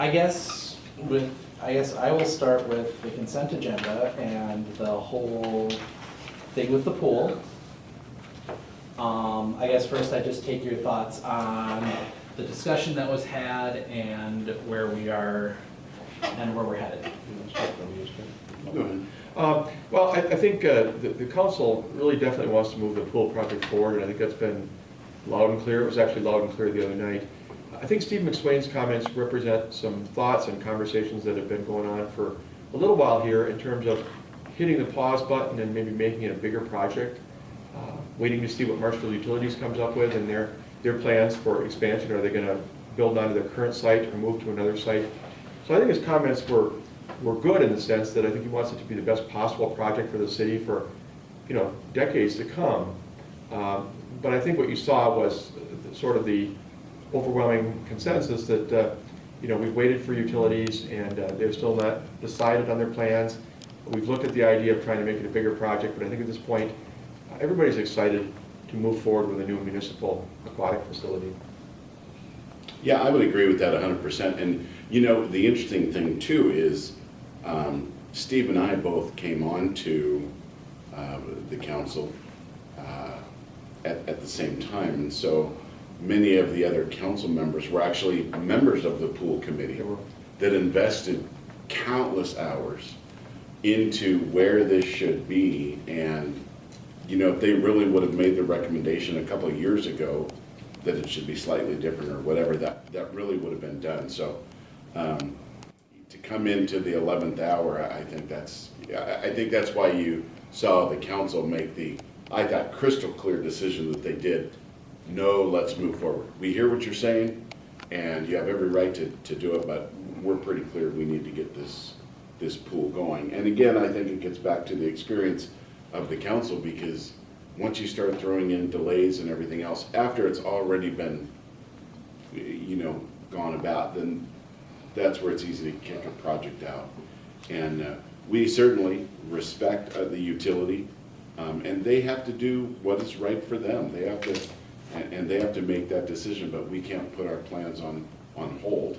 I guess I will start with the consent agenda and the whole thing with the pool. I guess first I just take your thoughts on the discussion that was had and where we are and where we're headed. Go ahead. Well, I think the council really definitely wants to move the pool project forward, and I think that's been loud and clear. It was actually loud and clear the other night. I think Steve McSwain's comments represent some thoughts and conversations that have been going on for a little while here in terms of hitting the pause button and maybe making it a bigger project, waiting to see what Marshfield Utilities comes up with and their plans for expansion. Are they going to build onto their current site or move to another site? So I think his comments were good in the sense that I think he wants it to be the best possible project for the city for, decades to come. But I think what you saw was sort of the overwhelming consensus that, we've waited for utilities and they're still not decided on their plans. We've looked at the idea of trying to make it a bigger project, but I think at this point, everybody's excited to move forward with a new municipal aquatic facility. Yeah, I would agree with that 100%. And the interesting thing too is Steve and I both came on to the council at the same time. And so many of the other council members were actually members of the pool committee that invested countless hours into where this should be. And, if they really would have made the recommendation a couple of years ago that it should be slightly different or whatever, that really would have been done. So to come into the 11th hour, I think that's why you saw the council make I thought, crystal clear decision that they did. No, let's move forward. We hear what you're saying, and you have every right to do it, but we're pretty clear we need to get this pool going. And again, I think it gets back to the experience of the council, because once you start throwing in delays and everything else, after it's already been, gone about, then that's where it's easy to kick a project out. And we certainly respect the utility, and they have to do what is right for them. They have to make that decision, but we can't put our plans on hold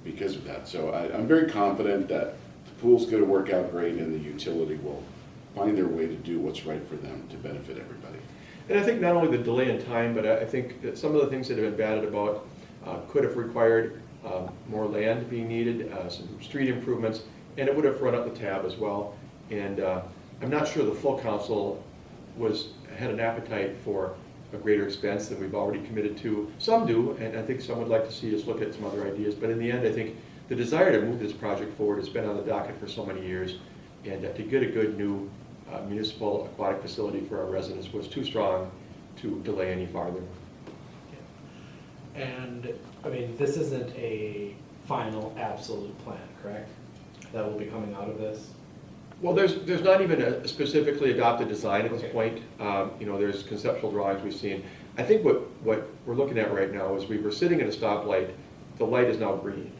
because of that. So I'm very confident that the pool's going to work out great, and the utility will find their way to do what's right for them to benefit everybody. And I think not only the delay in time, but I think that some of the things that have been batted about could have required more land being needed, some street improvements, and it would have run up the tab as well. And I'm not sure the full council had an appetite for a greater expense than we've already committed to. Some do, and I think some would like to see us look at some other ideas. But in the end, I think the desire to move this project forward has been on the docket for so many years, and to get a good new municipal aquatic facility for our residents was too strong to delay any farther. And this isn't a final absolute plan, correct? That will be coming out of this? Well, there's not even a specifically adopted design at this point. There's conceptual drawings we've seen. I think what we're looking at right now is we were sitting at a stoplight. The light is now green,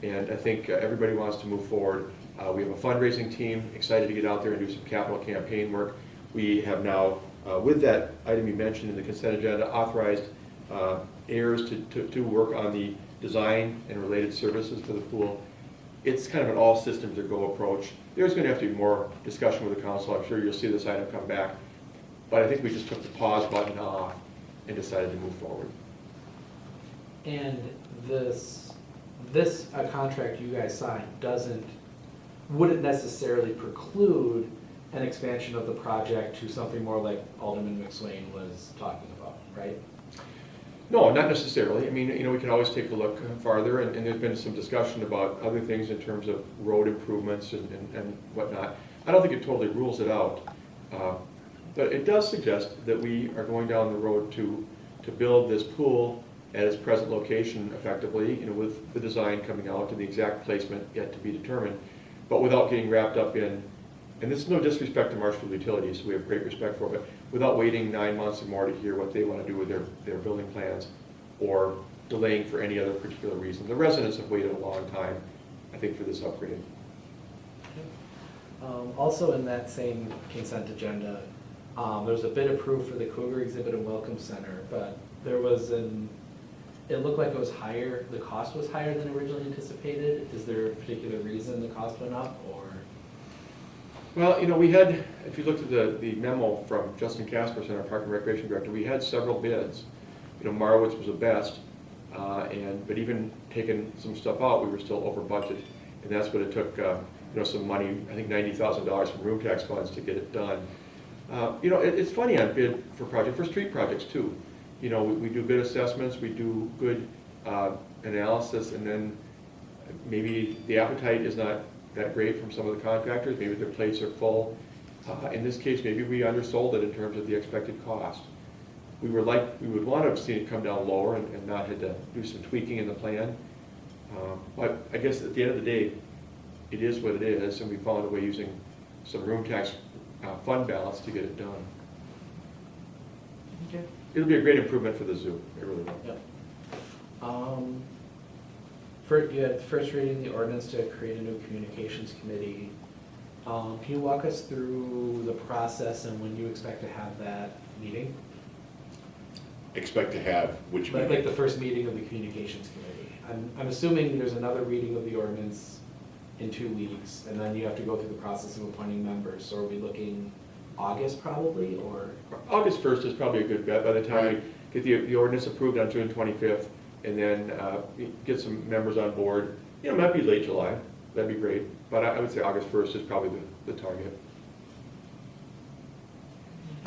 and I think everybody wants to move forward. We have a fundraising team excited to get out there and do some capital campaign work. We have now, with that item you mentioned in the consent agenda, authorized heirs to work on the design and related services for the pool. It's kind of an all systems are go approach. There's going to have to be more discussion with the council. I'm sure you'll see this item come back. But I think we just took the pause button off and decided to move forward. And this contract you guys signed wouldn't necessarily preclude an expansion of the project to something more like Alderman McSwain was talking about, right? No, not necessarily. We can always take a look farther, and there's been some discussion about other things in terms of road improvements and whatnot. I don't think it totally rules it out, but it does suggest that we are going down the road to build this pool at its present location effectively, with the design coming out and the exact placement yet to be determined, but without getting wrapped up in, and this is no disrespect to Marshfield Utilities, we have great respect for it, but without waiting 9 months or more to hear what they want to do with their building plans, or delaying for any other particular reason. The residents have waited a long time, I think, for this upgrade. Also in that same consent agenda, there's a bid approved for the Cougar Exhibit and Welcome Center, but there was it looked like it was higher, the cost was higher than originally anticipated. Is there a particular reason the cost went up, or? Well, you know, we had, if you looked at the memo from Justin Casperson, our Park and Recreation Director, we had several bids. You know, Marwitz was the best, but even taking some stuff out, we were still over budget. And that's what it took, you know, some money, I think $90,000 from room tax funds to get it done. You know, it's funny on bid for street projects too. You know, we do bid assessments, we do good analysis, and then maybe the appetite is not that great from some of the contractors, maybe their plates are full. In this case, maybe we undersold it in terms of the expected cost. We would want to have seen it come down lower and not had to do some tweaking in the plan. But I guess at the end of the day, it is what it is, and we found a way using some room tax fund balance to get it done. Okay. It'll be a great improvement for the zoo, it really will. Yep. You had first reading the ordinance to create a new communications committee. Can you walk us through the process and when you expect to have that meeting? Expect to have which Like meeting? the first meeting of the communications committee. I'm assuming there's another reading of the ordinance in 2 weeks, and then you have to go through the process of appointing members. So are we looking August probably, or? August 1st is probably a good bet, by the time Right. we get the ordinance approved on June 25th, and then get some members on board. You know, it might be late July, that'd be great, but I would say August 1st is probably the target.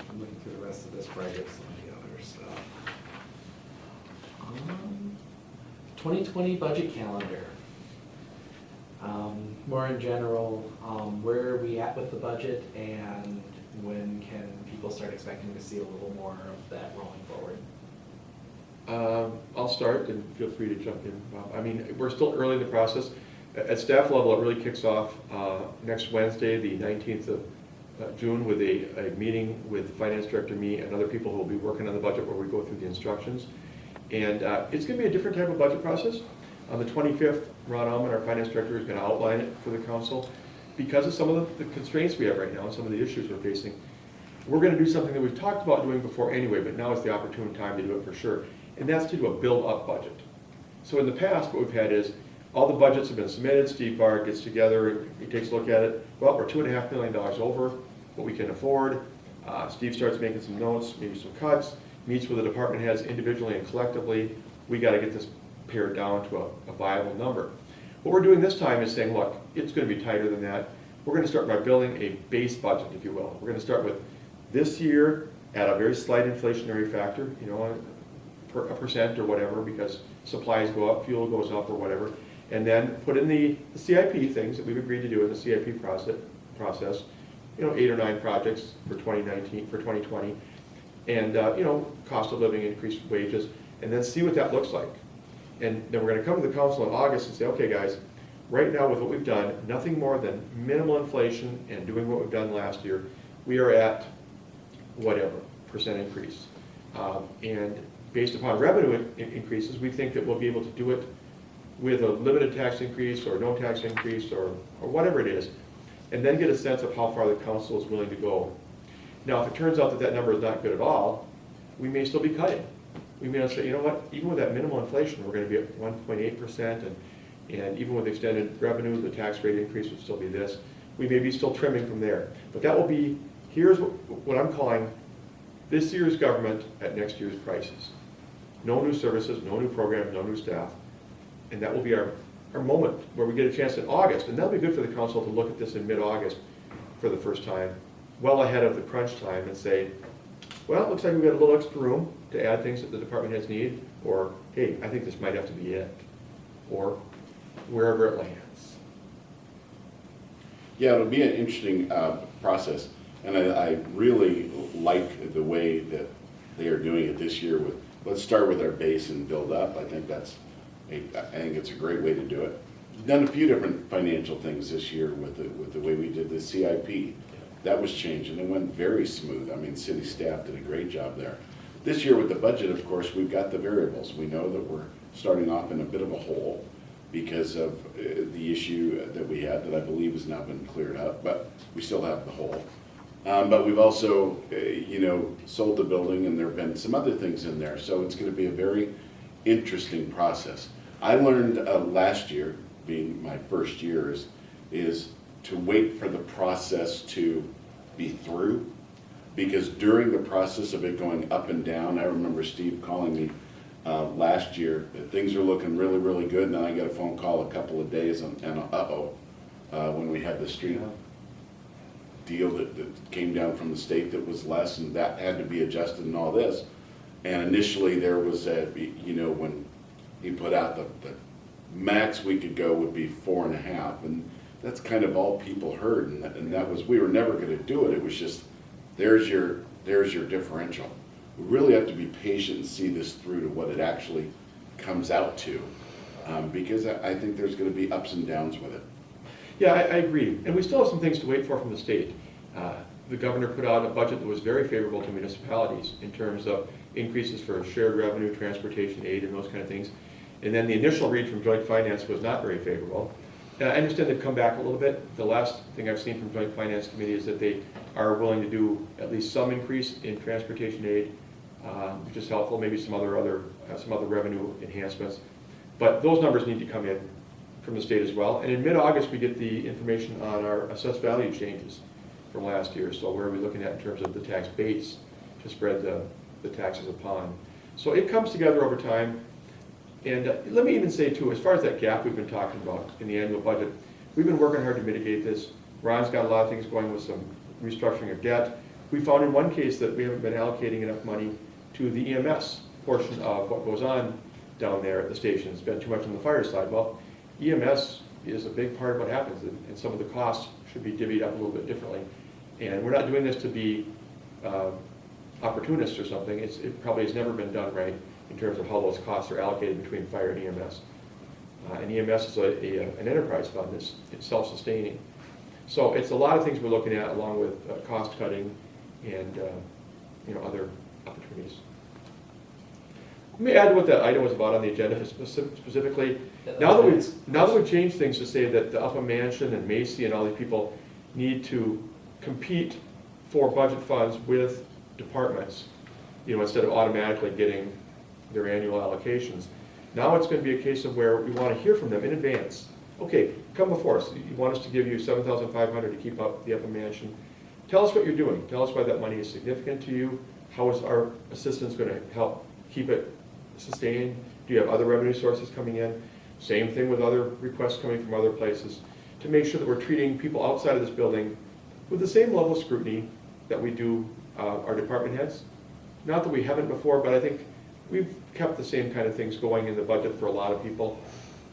I'm looking through the rest of this before I get some of the other stuff. 2020 budget calendar. More in general, where are we at with the budget, and when can people start expecting to see a little more of that rolling forward? I'll start, and feel free to jump in, Bob. I mean, we're still early in the process. At staff level, it really kicks off next Wednesday, the 19th of June, with a meeting with the finance director, me, and other people who will be working on the budget, where we go through the instructions. And it's going to be a different type of budget process. On the 25th, Ron Allman, our finance director, is going to outline it for the council. Because of some of the constraints we have right now and some of the issues we're facing, we're going to do something that we've talked about doing before anyway, but now is the opportune time to do it for sure. And that's to do a build-up budget. So in the past, what we've had is all the budgets have been submitted, Steve Barr gets together, he takes a look at it. Well, we're $2.5 million over what we can afford. Steve starts making some notes, maybe some cuts, meets with the department heads individually and collectively. We got to get this pared down to a viable number. What we're doing this time is saying, look, it's going to be tighter than that. We're going to start by building a base budget, if you will. We're going to start with this year at a very slight inflationary factor, you know, a percent or whatever, because supplies go up, fuel goes up or whatever, and then put in the CIP things that we've agreed to do in the CIP process, you know, 8 or 9 projects for 2020, and you know, cost of living, increased wages, and then see what that looks like. And then we're going to come to the council in August and say, okay guys, right now with what we've done, nothing more than minimal inflation and doing what we've done last year, we are at whatever percent increase. And based upon revenue increases, we think that we'll be able to do it with a limited tax increase or no tax increase or whatever it is, and then get a sense of how far the council is willing to go. Now, if it turns out that that number is not good at all, we may still be cutting. We may say, you know what, even with that minimal inflation, we're going to be at 1.8%, and even with extended revenue, the tax rate increase would still be this. We may be still trimming from there. But that will be, here's what I'm calling this year's government at next year's prices. No new services, no new programs, no new staff. And that will be our moment where we get a chance in August. And that'll be good for the council to look at this in mid-August for the first time, well ahead of the crunch time, and say, well, it looks like we've got a little extra room to add things that the department heads need, or, hey, I think this might have to be it, or wherever it lands. Yeah, it'll be an interesting process, and I really like the way that they are doing it this year. With let's start with our base and build up. I think it's a great way to do it. We've done a few different financial things this year with the way we did the CIP. That was changed, and it went very smooth. I mean, city staff did a great job there. This year with the budget, of course, we've got the variables. We know that we're starting off in a bit of a hole because of the issue that we had that I believe has now been cleared up, but we still have the hole. But we've also, sold the building, and there have been some other things in there. So it's going to be a very interesting process. I learned last year, being my first year, is to wait for the process to be through. Because during the process of it going up and down, I remember Steve calling me last year that things are looking really, really good, and then I got a phone call a couple of days and when we had the street deal that came down from the state that was less, and that had to be adjusted and all this. And initially there was when he put out the max we could go would be 4.5, and that's kind of all people heard, and that was, we were never gonna do it. It was just, there's your differential. We really have to be patient and see this through to what it actually comes out to, because I think there's gonna be ups and downs with it. Yeah, I agree, and we still have some things to wait for from the state. The governor put out a budget that was very favorable to municipalities in terms of increases for shared revenue, transportation aid, and those kind of things. And then the initial read from Joint Finance was not very favorable. I understand they've come back a little bit. The last thing I've seen from Joint Finance Committee is that they are willing to do at least some increase in transportation aid, which is helpful, maybe some other revenue enhancements. But those numbers need to come in from the state as well. And in mid-August, we get the information on our assessed value changes from last year. So where are we looking at in terms of the tax base to spread the taxes upon? So it comes together over time. And let me even say too, as far as that gap we've been talking about in the annual budget, we've been working hard to mitigate this. Ron's got a lot of things going with some restructuring of debt. We found in one case that we haven't been allocating enough money to the EMS portion of what goes on down there at the station. It's been too much on the fire side. Well, EMS is a big part of what happens, and some of the costs should be divvied up a little bit differently. And we're not doing this to be opportunists or something. It probably has never been done right in terms of how those costs are allocated between fire and EMS. And EMS is an enterprise fund. It's self-sustaining. So it's a lot of things we're looking at, along with cost cutting and other opportunities. Let me add what that item was about on the agenda specifically. Now that we've changed things to say that the Upham Mansion and Macy and all these people need to compete for budget funds with departments, instead of automatically getting their annual allocations. Now it's going to be a case of where we want to hear from them in advance. Okay, come before us. You want us to give you $7,500 to keep up the Upham Mansion. Tell us what you're doing. Tell us why that money is significant to you. How is our assistance going to help keep it sustained? Do you have other revenue sources coming in? Same thing with other requests coming from other places, to make sure that we're treating people outside of this building with the same level of scrutiny that we do our department heads. Not that we haven't before, but I think we've kept the same kind of things going in the budget for a lot of people.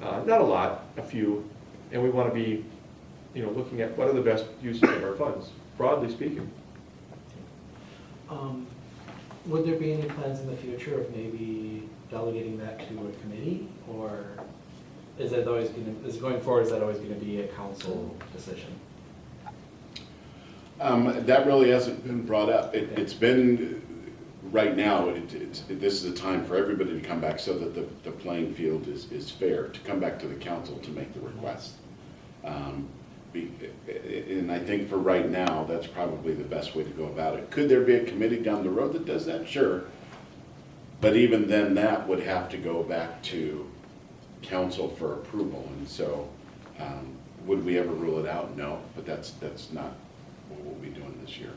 Not a lot, a few. And we want to be, looking at what are the best uses of our funds, broadly speaking. Would there be any plans in the future of maybe delegating that to a committee, or is it going forward, is that always going to be a council decision? That really hasn't been brought up. It's been, right now, this is a time for everybody to come back so that the playing field is fair, to come back to the council to make the request. And I think for right now, that's probably the best way to go about it. Could there be a committee down the road that does that? Sure. But even then, that would have to go back to council for approval. And so, would we ever rule it out? No, but that's not what we'll be doing this year.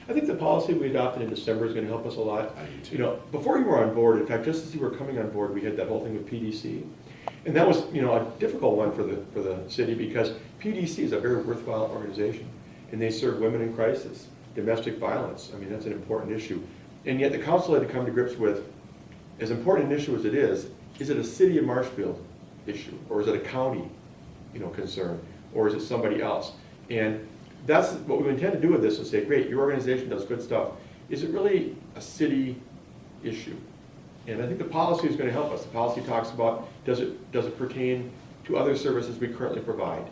I think the policy we adopted in December is going to help us a lot. I do too. Before you were on board, in fact, just as you were coming on board, we had that whole thing with PDC. And that was, a difficult one for the city, because PDC is a very worthwhile organization, and they serve women in crisis, domestic violence. I mean, that's an important issue. And yet the council had to come to grips with, as important an issue as it is it a city of Marshfield issue, or is it a county, concern, or is it somebody else? And that's what we intend to do with this, is say, great, your organization does good stuff. Is it really a city issue? And I think the policy is going to help us. The policy talks about, does it pertain to other services we currently provide?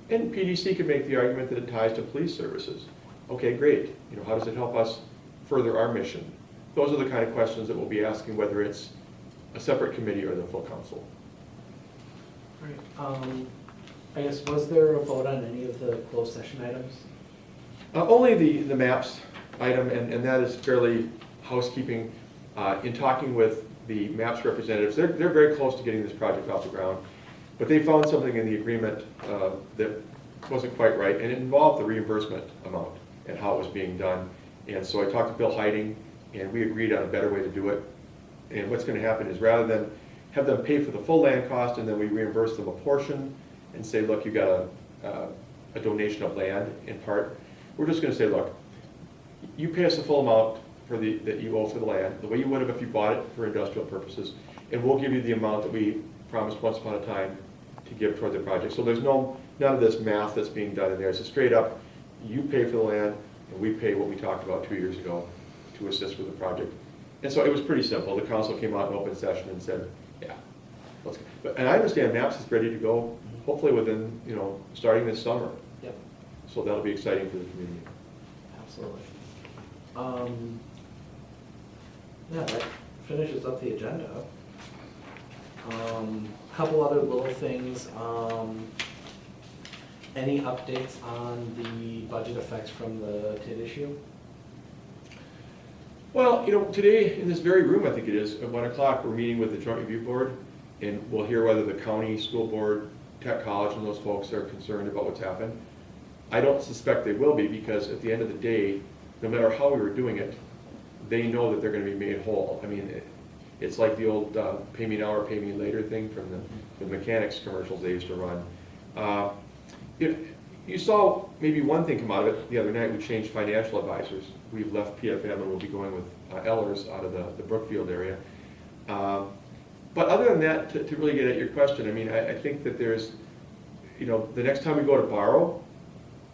And PDC could make the argument that it ties to police services. Okay, great. How does it help us further our mission? Those are the kind of questions that we'll be asking, whether it's a separate committee or the full council. Right. I guess, was there a vote on any of the closed session items? Only the maps item, and that is fairly housekeeping. In talking with the MAPS representatives, they're very close to getting this project off the ground, but they found something in the agreement that wasn't quite right, and it involved the reimbursement amount and how it was being done. And so I talked to Bill Hiding, and we agreed on a better way to do it. And what's going to happen is rather than have them pay for the full land cost and then we reimburse them a portion and say, look, you got a donation of land in part, we're just going to say, look, you pay us the full amount for that you owe for the land, the way you would have if you bought it for industrial purposes, and we'll give you the amount that we promised once upon a time to give toward the project. So there's none of this math that's being done in there. It's a straight up, you pay for the land, and we pay what we talked about 2 years ago to assist with the project. And so it was pretty simple. The council came out in open session and said, yeah, let's go. And I understand MAPS is ready to go, hopefully within, starting this summer. Yep, So that'll be exciting for the community. absolutely. Yeah, that finishes up the agenda. Couple other little things. Any updates on the budget effects from the TID issue? Well, today in this very room, I think it is, at 1 o'clock, we're meeting with the Joint Review Board, and we'll hear whether the county, school board, tech college, and those folks are concerned about what's happened. I don't suspect they will be, because at the end of the day, no matter how we were doing it, they know that they're gonna be made whole. I mean, it's like the old pay me now or pay me later thing from the mechanics commercials they used to run. You saw maybe one thing come out of it the other night. We changed financial advisors. We've left PFM and we'll be going with Ellers out of the Brookfield area. But other than that, to really get at your question, I mean, I think that there's, the next time we go to borrow,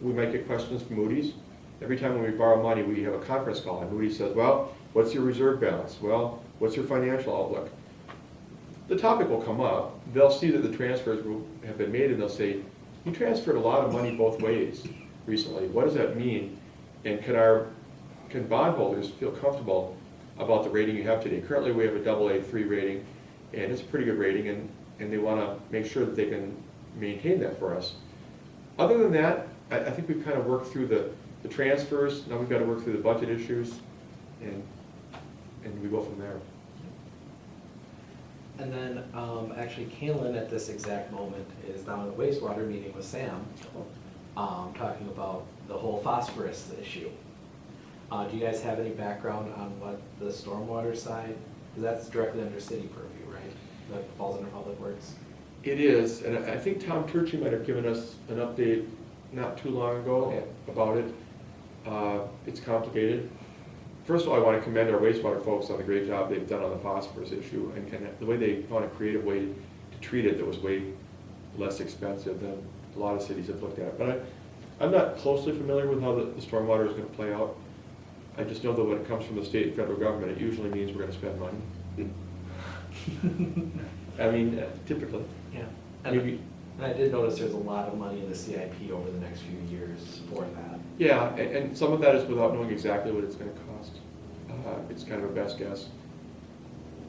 we might get questions from Moody's. Every time when we borrow money, we have a conference call, and Moody's says, well, what's your reserve balance? Well, what's your financial outlook? The topic will come up. They'll see that the transfers have been made, and they'll say, you transferred a lot of money both ways recently. What does that mean? And can bondholders feel comfortable about the rating you have today? Currently, we have a AA3 rating, and it's a pretty good rating, and they want to make sure that they can maintain that for us. Other than that, I think we've kind of worked through the transfers. Now we've got to work through the budget issues, and we go from there. And then, actually, Kaylin at this exact moment is down in the wastewater meeting with Sam, talking about the whole phosphorus issue. Do you guys have any background on what the stormwater side, because that's directly under city purview, right? That falls under public works? It is, and I think Tom Turchi might have given us an update not too long ago about it. It's complicated. First of all, I want to commend our wastewater folks on the great job they've done on the phosphorus issue, and the way they found a creative way to treat it that was way less expensive than a lot of cities have looked at. But I'm not closely familiar with how the stormwater is going to play out. I just know that when it comes from the state and federal government, it usually means we're going to spend money. I mean, typically. Yeah. Maybe. And I did notice there's a lot of money in the CIP over the next few years for that. Yeah, and some of that is without knowing exactly what it's going to cost. It's kind of a best guess.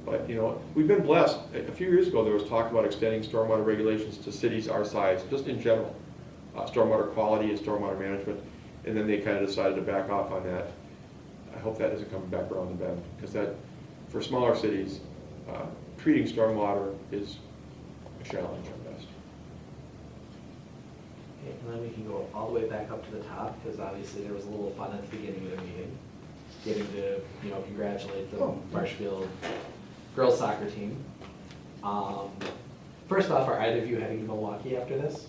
But, we've been blessed. A few years ago, there was talk about extending stormwater regulations to cities our size, just in general. Stormwater quality and stormwater management, and then they kind of decided to back off on that. I hope that isn't coming back around the bend, because that, for smaller cities, treating stormwater is a challenge at best. Okay, and then we can go all the way back up to the top, because obviously there was a little fun at the beginning of the meeting, getting to, congratulate the Marshfield girls soccer team. First off, are either of you heading to Milwaukee after this?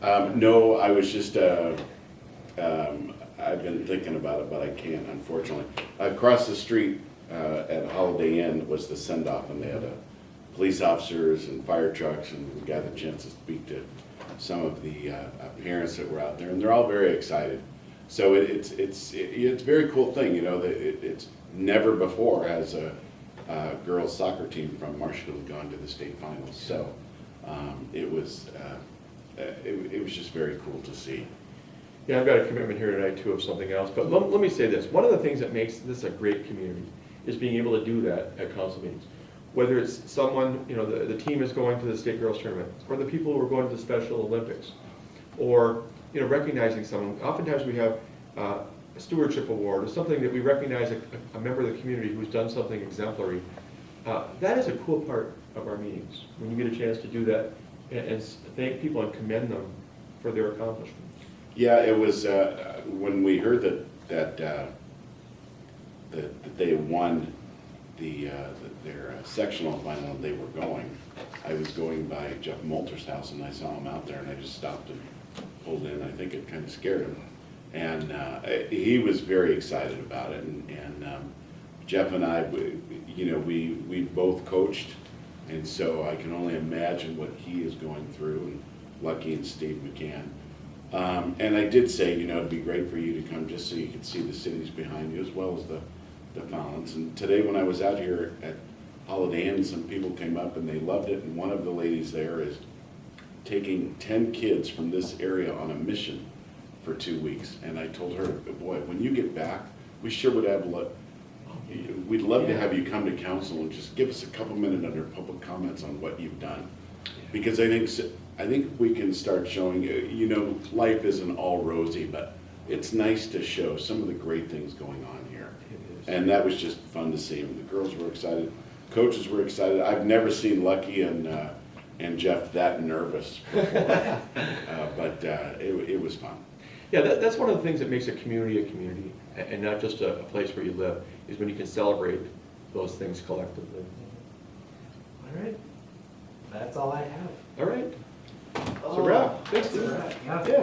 No, I was just, I've been thinking about it, but I can't, unfortunately. Across the street at Holiday Inn was the send-off, and they had police officers and fire trucks, and we got a chance to speak to some of the parents that were out there, and they're all very excited. So it's a very cool thing, that it's never before has a girls soccer team from Marshfield gone to the state finals. So it was just very cool to see. Yeah, I've got a commitment here tonight too of something else, but let me say this. One of the things that makes this a great community is being able to do that at council meetings. Whether it's someone, the team is going to the state girls tournament, or the people who are going to the Special Olympics, or, recognizing someone. Oftentimes we have a stewardship award or something that we recognize a member of the community who's done something exemplary. That is a cool part of our meetings, when you get a chance to do that and thank people and commend them for their accomplishments. Yeah, it was, when we heard that they won their sectional final and they were going, I was going by Jeff Moulter's house and I saw him out there and I just stopped and pulled in. I think it kind of scared him. And he was very excited about it. And Jeff and I, we both coached, and so I can only imagine what he is going through, and Lucky and Steve McCann. And I did say, it'd be great for you to come just so you could see the cities behind you as well as the fountains. And today when I was out here at Holiday Inn, some people came up and they loved it, and one of the ladies there is taking 10 kids from this area on a mission for 2 weeks. And I told her, boy, when you get back, we sure would we'd love to have you come to council and just give us a couple minutes under public comments on what you've done. Because I think we can start showing, life isn't all rosy, but it's nice to show some of the great things going on here. And that was just fun to see. The girls were excited, coaches were excited. I've never seen Lucky and Jeff that nervous before, but it was fun. Yeah, that's one of the things that makes a community, and not just a place where you live, is when you can celebrate those things collectively. All right, that's all I have. All right, it's a wrap. Thanks, That's a Steve. wrap, yeah. Yeah.